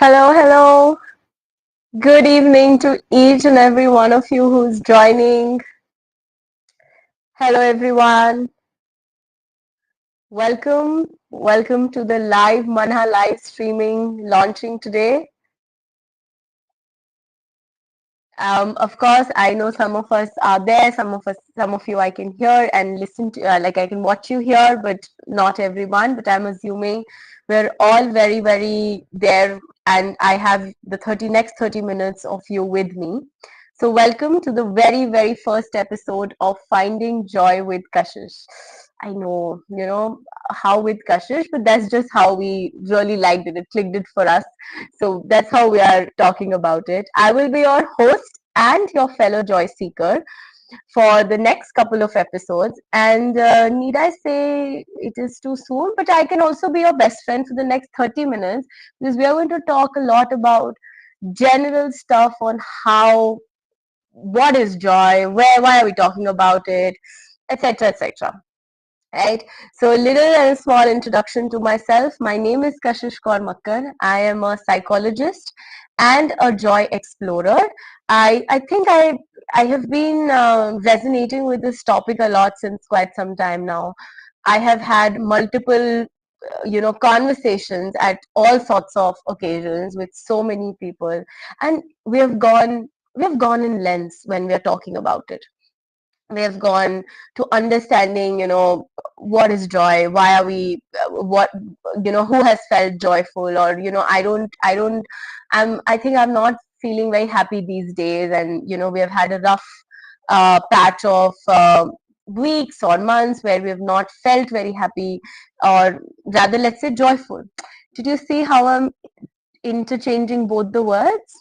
Hello, hello. Good evening to each and every one of you who's joining. Hello, everyone. Welcome to the live ManahLive streaming launching today. Of course, I know some of us are there. Some of you I can hear and listen to, like I can watch you here, but not everyone. But I'm assuming we're all very, very there, and I have the next 30 minutes of you with me. So welcome to the very, very first episode of Finding Joy with Kashish. I know, how with Kashish, but that's just how we really liked it. It clicked it for us. So that's how we are talking about it. I will be your host and your fellow joy seeker for the next couple of episodes. And need I say it is too soon, but I can also be your best friend for the next 30 minutes because we are going to talk a lot about general stuff on what is joy, why are we talking about it, etc., etc. Right. So, a little and a small introduction to myself. My name is Kashish Kaur Makkar. I am a psychologist and a joy explorer. I think I have been resonating with this topic a lot since quite some time now. I have had multiple, conversations at all sorts of occasions with so many people, and we have gone in lengths when we are talking about it. We have gone to understanding, what is joy, why are we, what, who has felt joyful, or I think I'm not feeling very happy these days, and we have had a rough patch of weeks or months where we have not felt very happy, or rather, let's say joyful. Did you see how I'm interchanging both the words?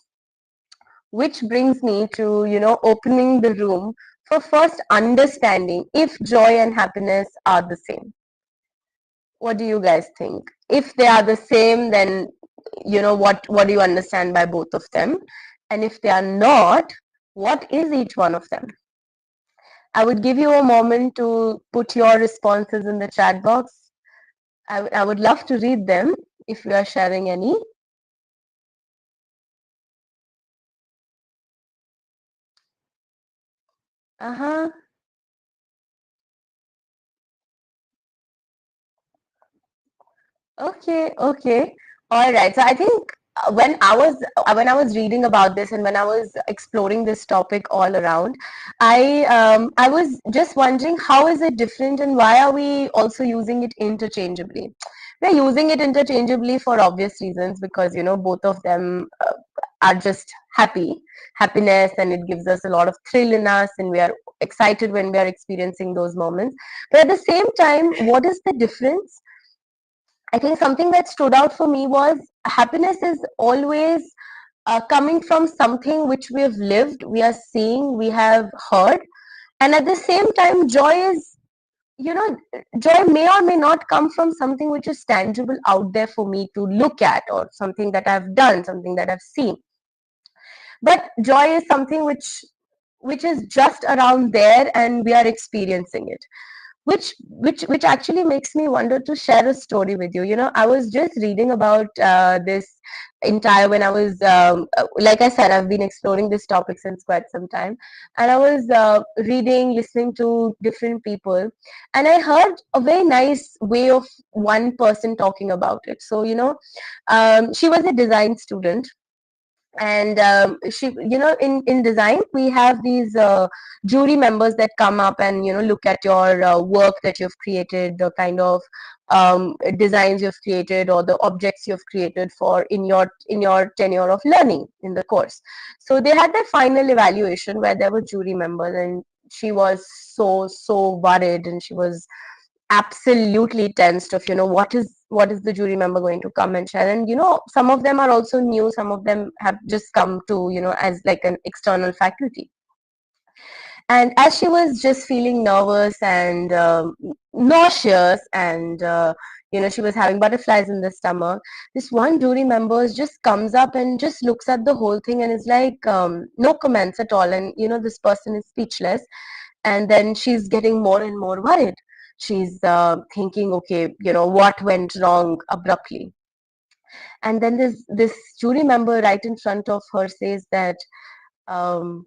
Which brings me to, opening the room for first understanding if joy and happiness are the same. What do you guys think? If they are the same, then, what do you understand by both of them? And if they are not, what is each one of them? I would give you a moment to put your responses in the chat box. I would love to read them if you are sharing any. Uh-huh. Okay, okay. All right. So I think when I was reading about this and when I was exploring this topic all around, I was just wondering how is it different and why are we also using it interchangeably? We're using it interchangeably for obvious reasons because both of them are just happiness, and it gives us a lot of thrill in us, and we are excited when we are experiencing those moments. But at the same time, what is the difference? I think something that stood out for me was happiness is always coming from something which we have lived, we are seeing, we have heard. And at the same time, you know, joy may or may not come from something which is tangible out there for me to look at, or something that I've done, something that I've seen. But joy is something which is just around there and we are experiencing it, which actually makes me wonder to share a story with you. I was just reading about this entire when I was like I said, I've been exploring this topic since quite some time, and I was reading, listening to different people, and I heard a very nice way of one person talking about it. So she was a design student, and she in design we have these jury members that come up and look at your work that you've created, the kind of designs you've created or the objects you've created for in your tenure of learning in the course. So they had their final evaluation where there were jury members, and she was so worried, and she was absolutely tensed of what is the jury member going to come and share. And some of them are also new, some of them have just come to as like an external faculty. And as she was just feeling nervous and nauseous, and she was having butterflies in the stomach, this one jury member just comes up and just looks at the whole thing and is like, no comments at all. And this person is speechless, and then she's getting more and more worried. She's thinking, okay, what went wrong abruptly? And then this jury member right in front of her says that, um,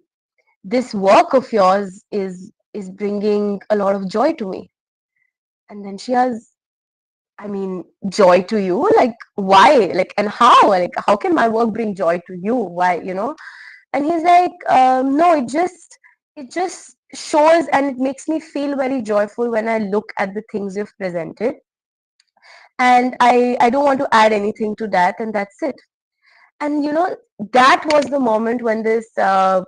this work of yours is bringing a lot of joy to me. And then she has, I mean, joy to you? Like, why? Like, and how? Like, how can my work bring joy to you? Why, you know? And he's like, no, it just shows and it makes me feel very joyful when I look at the things you've presented. And I don't want to add anything to that, and that's it. And that was the moment when this that's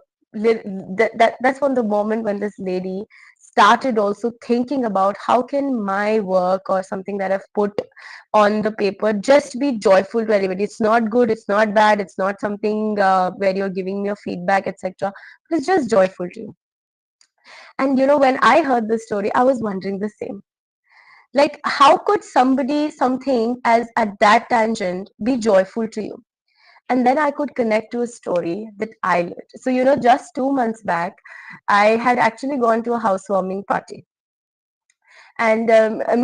when the moment when this lady started also thinking about how can my work or something that I've put on the paper just be joyful to everybody. It's not good, it's not bad, it's not something where you're giving me a feedback, etc. It's just joyful to you. And when I heard this story, I was wondering the same. Like, how could somebody, something as at that tangent be joyful to you? And then I could connect to a story that I lived. So, just 2 months back, I had actually gone to a housewarming party. And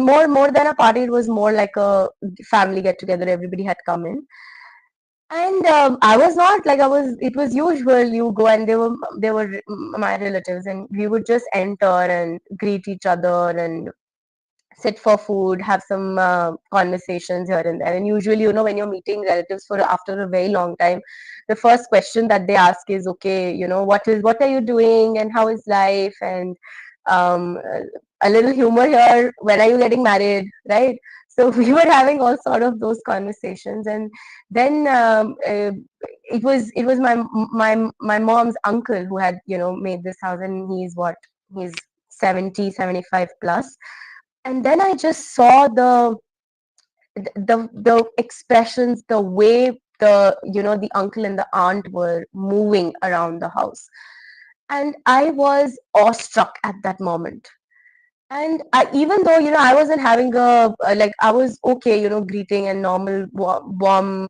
more than a party, it was more like a family get together. Everybody had come in. And I was not like, it was usual. You go, and they were my relatives, and we would just enter and greet each other and sit for food, have some conversations here and there. And usually, when you're meeting relatives for after a very long time, the first question that they ask is, okay, what are you doing and how is life? And um, a little humor here. When are you getting married? Right. So we were having all sort of those conversations, and then it was my mom's uncle who had made this house, and he's 70, 75 plus. And then I just saw the expressions, the way the uncle and the aunt were moving around the house, and I was awestruck at that moment. And even though I wasn't having like, I was okay, greeting and normal warm.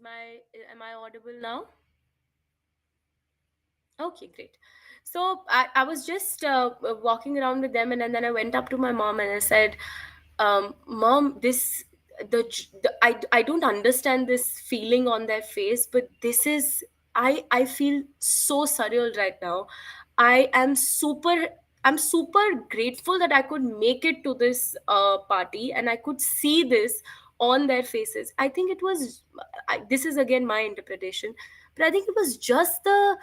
Now, am I audible now? Okay, great. So I was just walking around with them, and then I went up to my mom and I said, "Mom, I don't understand this feeling on their face, but this is I feel so surreal right now. I am super." I'm super grateful that I could make it to this party and I could see this on their faces. I think it was, this is again my interpretation, but I think it was just the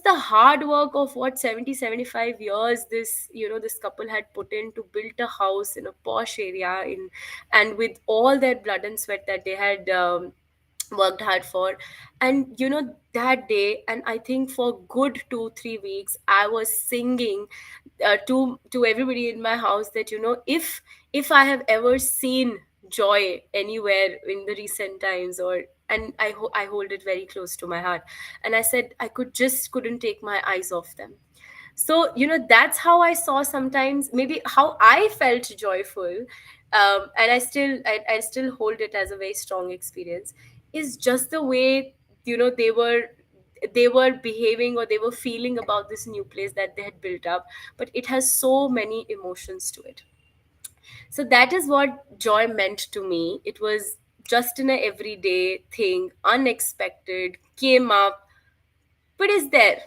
hard work of what 70, 75 years this couple had put in to build a house in a posh area, and with all their blood and sweat that they had worked hard for. And that day, and I think for good 2 3 weeks, I was singing to everybody in my house that if I have ever seen joy anywhere in the recent times, or and I hold it very close to my heart, and I said I couldn't take my eyes off them. So that's how I saw sometimes, maybe how I felt joyful. And I still hold it as a very strong experience, is just the way they were behaving, or they were feeling about this new place that they had built up. But it has so many emotions to it. So that is what joy meant to me. It was just in a everyday thing, unexpected, came up, but is there.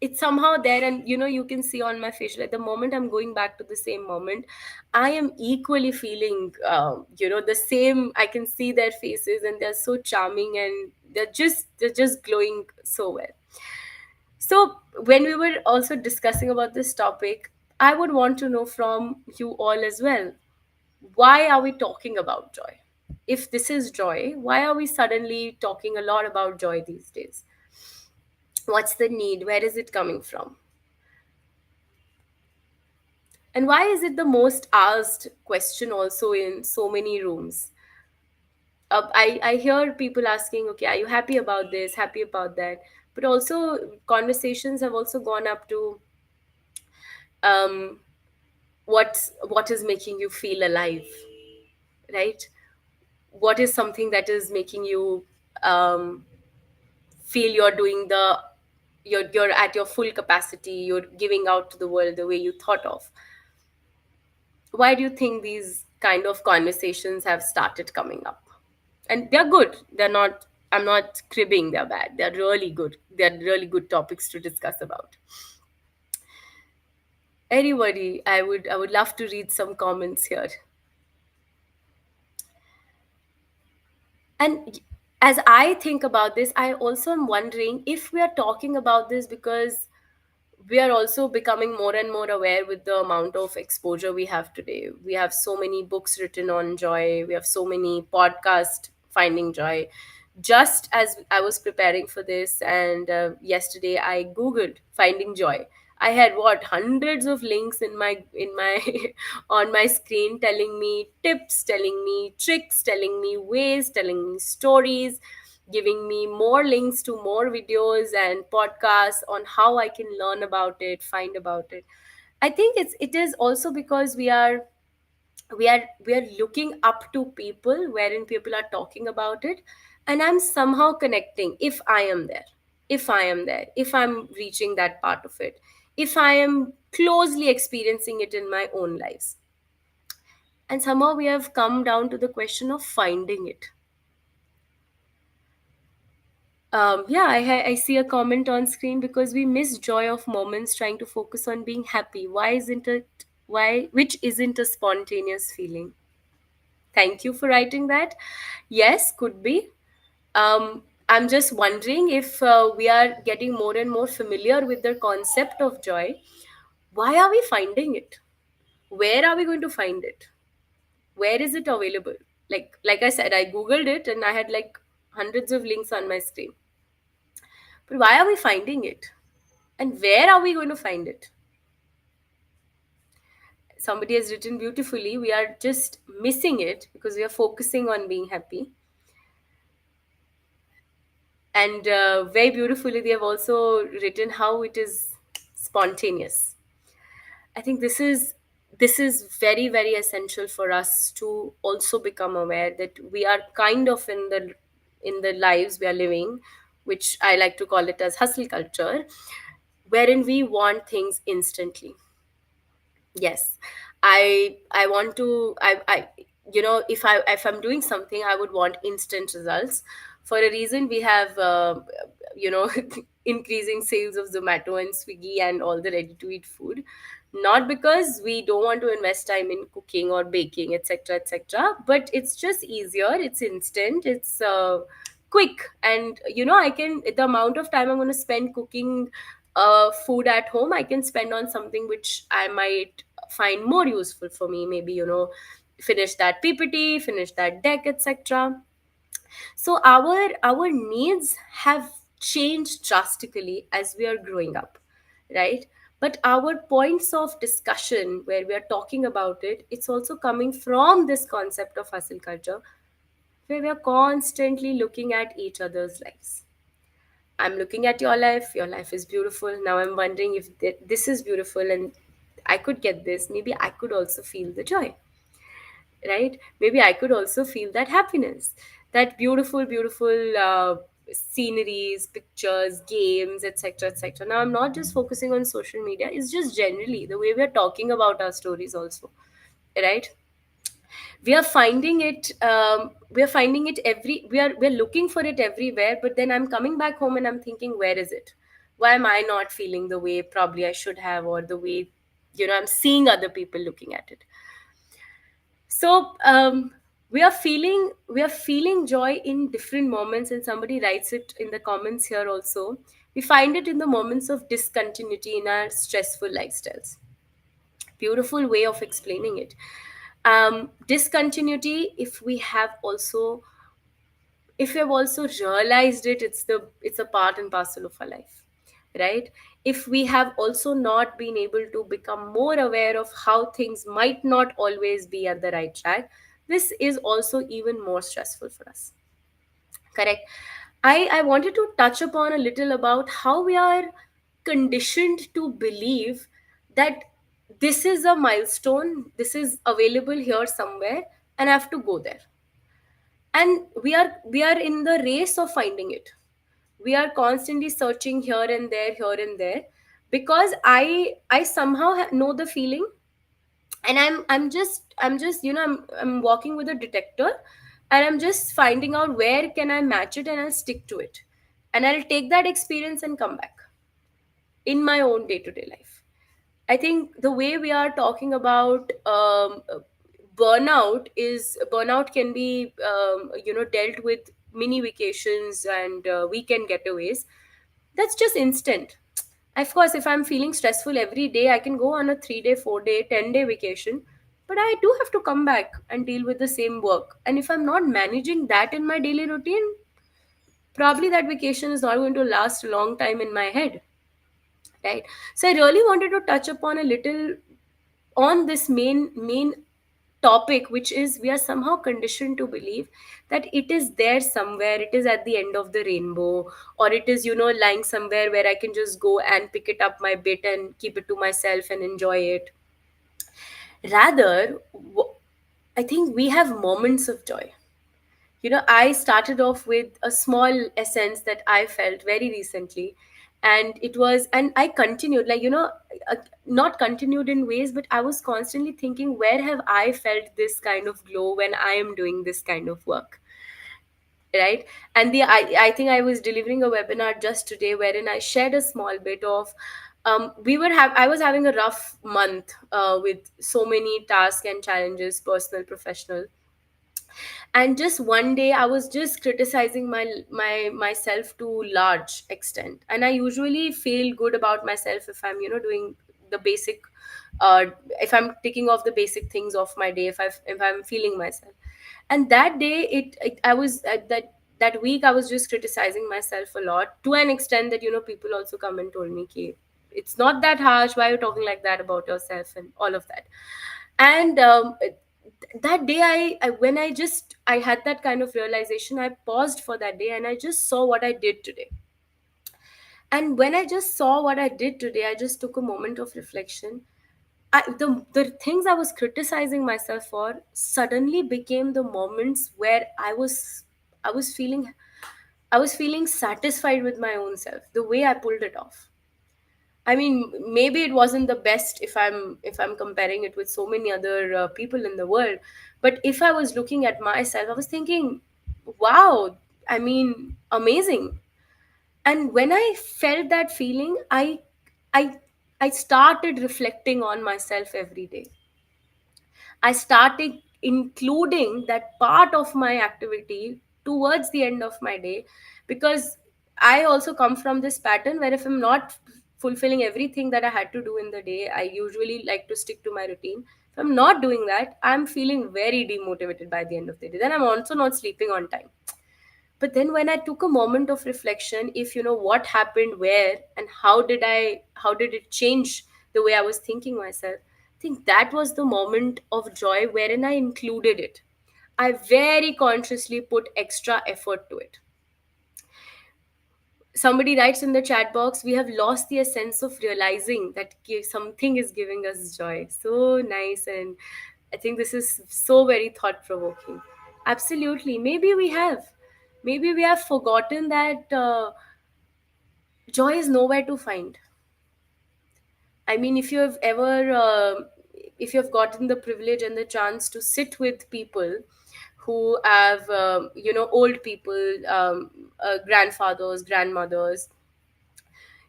It's somehow there, and you can see on my facial, at the moment I'm going back to the same moment, I am equally feeling the same. I can see their faces, and they're so charming, and they're just glowing so well. So when we were also discussing about this topic, I would want to know from you all as well, why are we talking about joy? If this is joy, why are we suddenly talking a lot about joy these days? What's the need? Where is it coming from? And why is it the most asked question also in so many rooms? I hear people asking, okay, are you happy about this, happy about that? But also conversations have also gone up to, um, what is making you feel alive, right? What is something that is making you, um, feel you're doing the, you're at your full capacity, you're giving out to the world the way you thought of. Why do you think these kind of conversations have started coming up? And they're good, they're not, I'm not cribbing they're bad, they're really good, they're really good topics to discuss about. Anybody, I would love to read some comments here. And as I think about this, I also am wondering if we are talking about this because we are also becoming more and more aware with the amount of exposure we have today. We have so many books written on joy, we have so many podcasts finding joy. Just as I was preparing for this, and yesterday I googled finding joy, I had what, hundreds of links in my on my screen, telling me tips, telling me tricks, telling me ways, telling me stories, giving me more links to more videos and podcasts on how I can learn about it, find about it. I think it is also because we are looking up to people wherein people are talking about it, and I'm somehow connecting. If I'm reaching that part of it, if I am closely experiencing it in my own lives, and somehow we have come down to the question of finding it. Yeah, I see a comment on screen: because we miss joy of moments trying to focus on being happy. Why isn't it? Why? Which isn't a spontaneous feeling. Thank you for writing that. Yes, could be. I'm just wondering if we are getting more and more familiar with the concept of joy. Why are we finding it? Where are we going to find it? Where is it available? Like I said, I googled it and I had like hundreds of links on my screen. But why are we finding it? And where are we going to find it? Somebody has written beautifully, we are just missing it because we are focusing on being happy. And very beautifully they have also written how it is spontaneous. I think this is very, very essential for us to also become aware that we are kind of in the lives we are living, which I like to call it as hustle culture, wherein we want things instantly. Yes, I want to, I if I'm doing something, I would want instant results. For a reason, we have you know increasing sales of Zomato and Swiggy and all the ready to eat food, not because we don't want to invest time in cooking or baking, etc., etc., but it's just easier, it's instant, it's quick. And I can, the amount of time I'm going to spend cooking food at home, I can spend on something which I might find more useful for me. Maybe, finish that PPT, finish that deck, etc. So our needs have changed drastically as we are growing up, right? But our points of discussion where we are talking about it, it's also coming from this concept of hustle culture, where we are constantly looking at each other's lives. I'm looking at your life is beautiful. Now I'm wondering if this is beautiful and I could get this. Maybe I could also feel the joy, right? Maybe I could also feel that happiness, that beautiful, beautiful sceneries, pictures, games, etc., etc. Now I'm not just focusing on social media, it's just generally the way we are talking about our stories, also, right? We are finding it we're looking for it everywhere, but then I'm coming back home and I'm thinking, where is it? Why am I not feeling the way probably I should have, or the way I'm seeing other people looking at it? So we are feeling joy in different moments, and somebody writes it in the comments here also. We find it in the moments of discontinuity in our stressful lifestyles. Beautiful way of explaining it. Discontinuity, if we have also realized it, it's a part and parcel of our life, right? If we have also not been able to become more aware of how things might not always be at the right track, this is also even more stressful for us. Correct. I wanted to touch upon a little about how we are conditioned to believe that this is a milestone, this is available here somewhere, and I have to go there. And we are in the race of finding it. We are constantly searching here and there, because I somehow know the feeling, and I'm just I'm walking with a detector, and I'm just finding out where can I match it, and I'll stick to it, and I'll take that experience and come back in my own day to day life. I think the way we are talking about burnout can be dealt with mini vacations and weekend getaways. That's just instant. Of course, if I'm feeling stressful every day, I can go on a 3 day, 4 day, 10 day vacation. But I do have to come back and deal with the same work. And if I'm not managing that in my daily routine, probably that vacation is not going to last a long time in my head. Right. So I really wanted to touch upon a little on this main topic, which is we are somehow conditioned to believe that it is there somewhere, it is at the end of the rainbow, or it is lying somewhere where I can just go and pick it up my bit and keep it to myself and enjoy it. Rather, I think we have moments of joy. I started off with a small essence that I felt very recently, and I continued, uh, not continued in ways, but I was constantly thinking, where have I felt this kind of glow when I am doing this kind of work, right? And I think I was delivering a webinar just today wherein I shared a small bit of, I was having a rough month with so many tasks and challenges, personal, professional. And just one day I was just criticizing myself to large extent, and I usually feel good about myself if I'm doing the basic, uh, if I'm ticking off the basic things of my day, if I'm feeling myself. And that day, I was that week I was just criticizing myself a lot, to an extent that people also come and told me, "Ki, it's not that harsh, why are you talking like that about yourself," and all of that. And that day, when I had that kind of realization, I paused for that day and I just saw what I did today. And when I just saw what I did today, I just took a moment of reflection. The things I was criticizing myself for suddenly became the moments where I was feeling I was feeling satisfied with my own self, the way I pulled it off. I mean, maybe it wasn't the best if I'm comparing it with so many other people in the world, but if I was looking at myself, I was thinking, "Wow, I mean, amazing." And when I felt that feeling, I, I started reflecting on myself every day. I started including that part of my activity towards the end of my day, because I also come from this pattern where if I'm not fulfilling everything that I had to do in the day, I usually like to stick to my routine. If I'm not doing that, I'm feeling very demotivated by the end of the day. Then I'm also not sleeping on time. But then when I took a moment of reflection, if what happened where, and how did it change the way I was thinking myself, I think that was the moment of joy wherein I included it. I very consciously put extra effort to it. Somebody writes in the chat box, we have lost the essence of realizing that something is giving us joy. So nice. And I think this is so very thought provoking. Absolutely. Maybe we have forgotten that joy is nowhere to find. I mean, if you have gotten the privilege and the chance to sit with people who have, old people, grandfathers, grandmothers,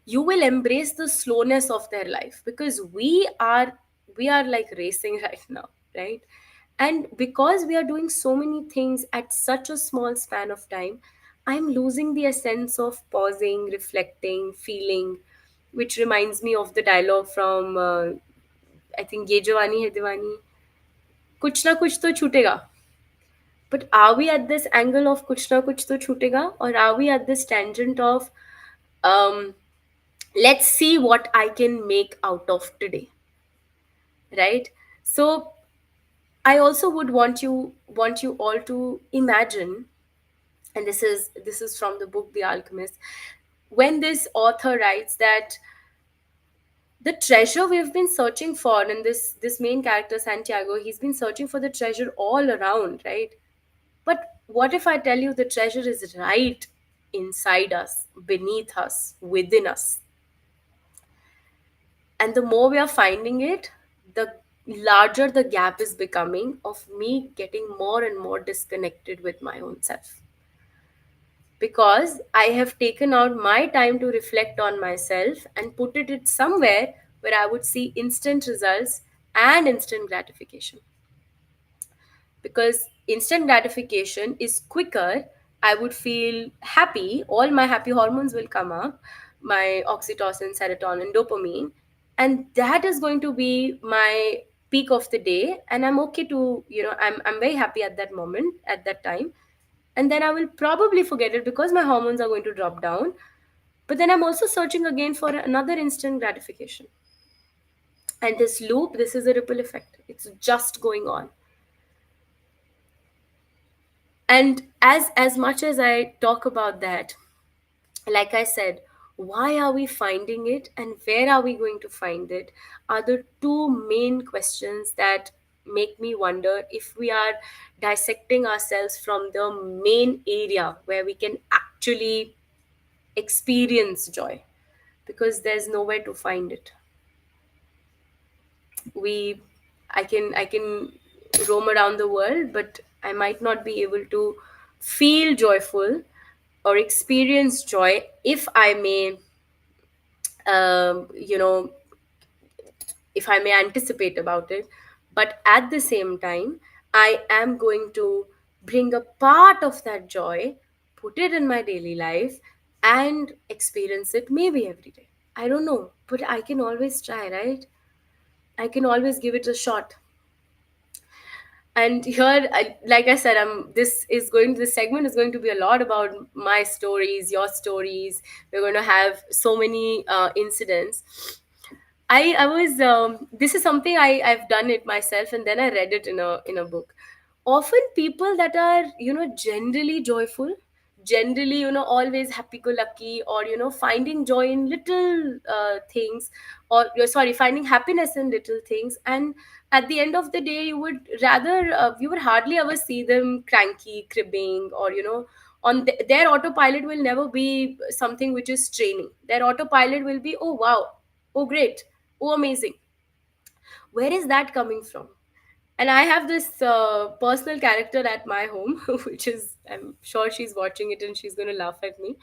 you will embrace the slowness of their life, because we are like racing right now, right? And because we are doing so many things at such a small span of time, I'm losing the essence of pausing, reflecting, feeling, which reminds me of the dialogue from I think ye jawani hai diwani, kuch na kuch to chutega. But are we at this angle of kuch na kuch to chutega, or are we at this tangent of um let's see what I can make out of today, right? So I also would want you all to imagine and this is from the book The Alchemist, when this author writes that the treasure we've been searching for, and this main character Santiago, he's been searching for the treasure all around, right? But what if I tell you the treasure is right inside us, beneath us, within us? And the more we are finding it, the larger the gap is becoming of me getting more and more disconnected with my own self, because I have taken out my time to reflect on myself and put it somewhere where I would see instant results and instant gratification. Because instant gratification is quicker, I would feel happy, all my happy hormones will come up, my oxytocin, serotonin, dopamine, and that is going to be my peak of the day, and I'm okay to, I'm very happy at that moment, at that time. And then I will probably forget it because my hormones are going to drop down. But then I'm also searching again for another instant gratification. And this loop, this is a ripple effect. It's just going on. And as much as I talk about that, like I said, why are we finding it and where are we going to find it are the two main questions that make me wonder if we are dissecting ourselves from the main area where we can actually experience joy, because there's nowhere to find it. we I can roam around the world, but I might not be able to feel joyful or experience joy, if I may, you know if I may anticipate about it. But at the same time, I am going to bring a part of that joy, put it in my daily life, and experience it maybe every day. I don't know, but I can always try, right? I can always give it a shot. And here, like I said, this segment is going to be a lot about my stories, your stories. We're going to have so many incidents. I was this is something I've done it myself, and then I read it in a book. Often people that are, generally joyful, generally, always happy go lucky, or finding joy in little things, or sorry, finding happiness in little things, and at the end of the day you would hardly ever see them cranky, cribbing, or on their autopilot will never be something which is straining. Their autopilot will be, oh wow, oh great, oh amazing. Where is that coming from? And I have this personal character at my home which is, I'm sure she's watching it and she's going to laugh at me.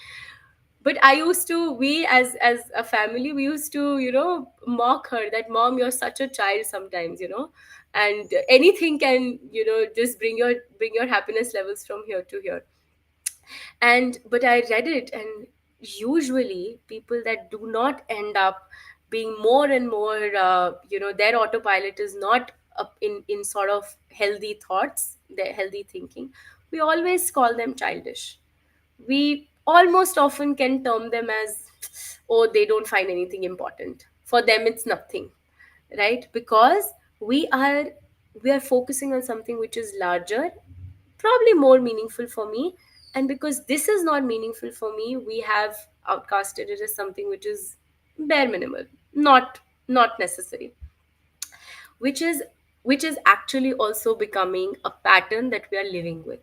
But I used to we as a family, we used to, mock her that, mom, you're such a child sometimes, and anything can, just bring your happiness levels from here to here. And but I read it, and usually people that do not end up being more and more, their autopilot is not up in sort of healthy thoughts, their healthy thinking, we always call them childish. We almost often can term them as, oh, they don't find anything important, for them it's nothing, right? Because we are we are focusing on something which is larger, probably more meaningful for me. And because this is not meaningful for me, we have outcasted it as something which is bare minimal, not necessary, which is actually also becoming a pattern that we are living with.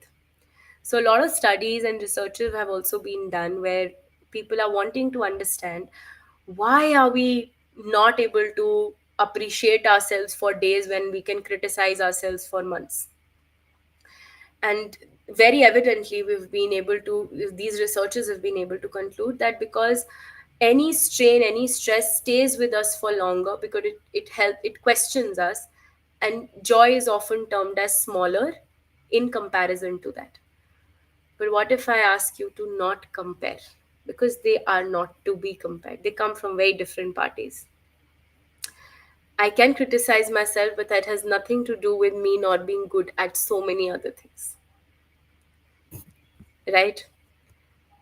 So a lot of studies and researches have also been done where people are wanting to understand, why are we not able to appreciate ourselves for days when we can criticize ourselves for months. And very evidently, these researchers have been able to conclude that because any strain, any stress stays with us for longer, because it questions us, and joy is often termed as smaller in comparison to that. But what if I ask you to not compare? Because they are not to be compared. They come from very different parties. I can criticize myself, but that has nothing to do with me not being good at so many other things, right?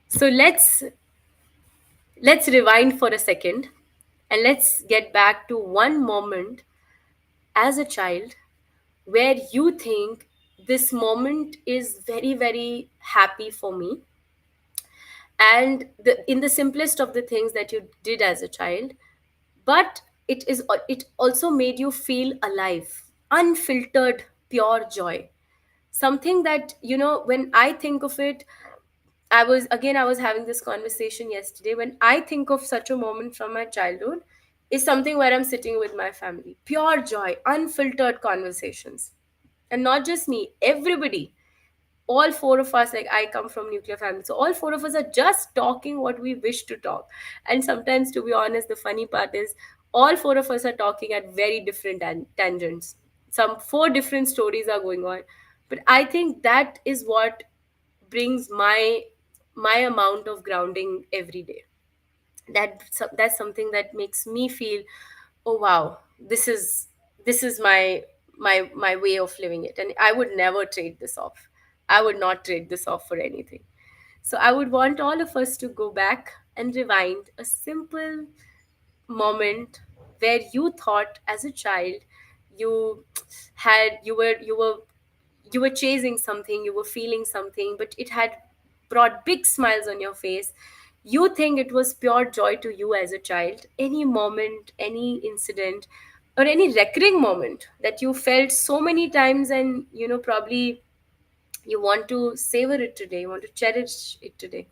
So let's rewind for a second, and let's get back to one moment as a child where you think this moment is very, very happy for me. And in the simplest of the things that you did as a child, but it also made you feel alive, unfiltered, pure joy. Something that, when I think of it, I was having this conversation yesterday. When I think of such a moment from my childhood, is something where I'm sitting with my family, pure joy, unfiltered conversations. And not just me, everybody, all four of us, like, I come from nuclear family, so all four of us are just talking what we wish to talk. And sometimes, to be honest, the funny part is all four of us are talking at very different tangents. Some four different stories are going on. But I think that is what brings my amount of grounding every day. That's something that makes me feel, oh wow, this is my way of living it, and I would never trade this off. I would not trade this off for anything. So I would want all of us to go back and rewind a simple moment where you thought as a child, you you were chasing something, you were feeling something, but it had brought big smiles on your face. You think it was pure joy to you as a child. Any moment, any incident, or any recurring moment that you felt so many times, and probably you want to savor it today, you want to cherish it today.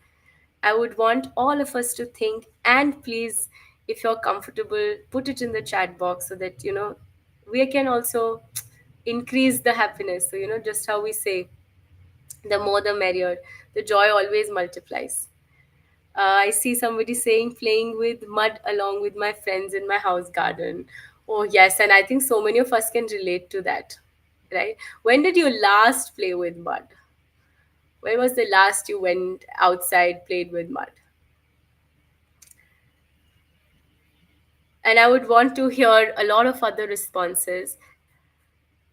I would want all of us to think, and please, if you're comfortable, put it in the chat box so that we can also increase the happiness. So, just how we say, the more the merrier. The joy always multiplies. I see somebody saying playing with mud along with my friends in my house garden. Oh, yes, and I think so many of us can relate to that, right? When did you last play with mud? When was the last you went outside, played with mud? And I would want to hear a lot of other responses.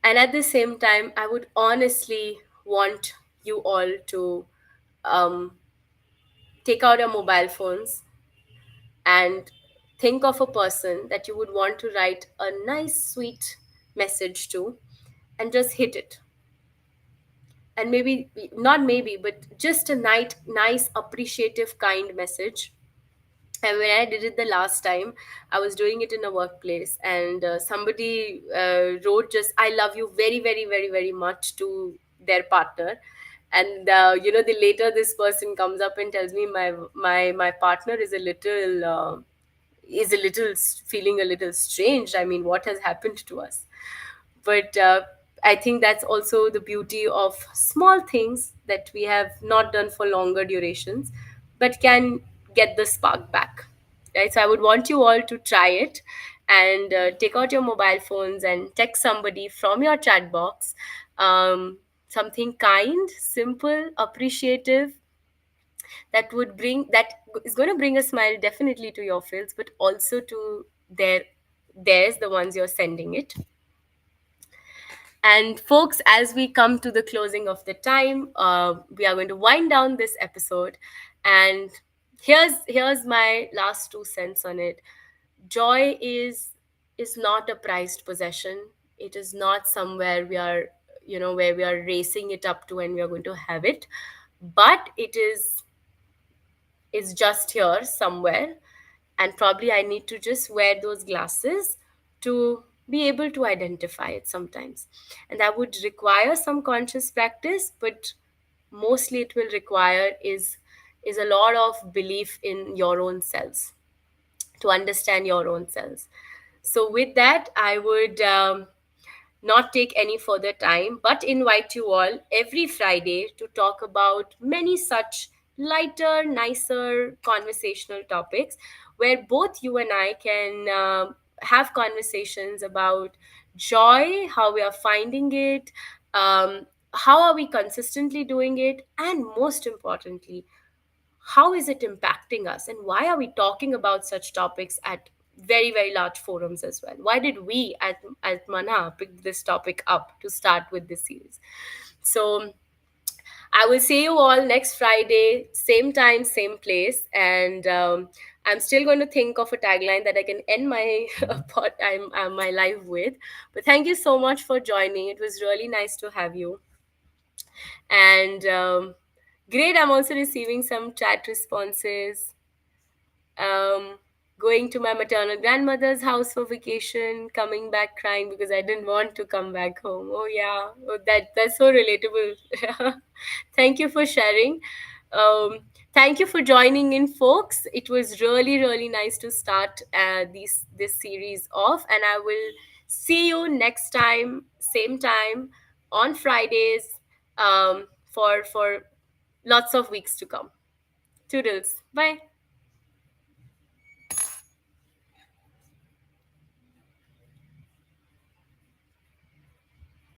And at the same time, I would honestly want you all to um, take out your mobile phones and think of a person that you would want to write a nice, sweet message to, and just hit it. And maybe, not maybe, but just a nice, appreciative, kind message. And when I did it the last time, I was doing it in a workplace, and somebody wrote just "I love you very, very, very, very much" to their partner. And the later this person comes up and tells me, my partner is a little feeling a little strange. I mean, what has happened to us? But I think that's also the beauty of small things that we have not done for longer durations, but can get the spark back, right? So I would want you all to try it, and take out your mobile phones and text somebody from your chat box, something kind, simple, appreciative, that is going to bring a smile definitely to your face, but also to theirs, the ones you're sending it. And folks, as we come to the closing of the time, we are going to wind down this episode. And here's my last 2 cents on it. Joy is not a prized possession. It is not somewhere we are, where we are racing it up to and we are going to have it. But is just here somewhere, and probably I need to just wear those glasses to be able to identify it sometimes. And that would require some conscious practice, but mostly it will require is a lot of belief in your own selves, to understand your own selves. So with that, I would not take any further time, but invite you all every Friday to talk about many such lighter, nicer conversational topics, where both you and I can have conversations about joy, how we are finding it, how are we consistently doing it, and most importantly, how is it impacting us, and why are we talking about such topics at very, very large forums as well? Why did we at Mana pick this topic up to start with this series? So I will see you all next Friday, same time, same place. And I'm still going to think of a tagline that I can end my my live with. But thank you so much for joining. It was really nice to have you. And great, I'm also receiving some chat responses. um, Going to my maternal grandmother's house for vacation, coming back crying because I didn't want to come back home. Oh yeah, oh, that's so relatable. Thank you for sharing. Um, Thank you for joining in, folks. It was really really nice to start this series off, and I will see you next time, same time on Fridays, for lots of weeks to come. Toodles. Bye.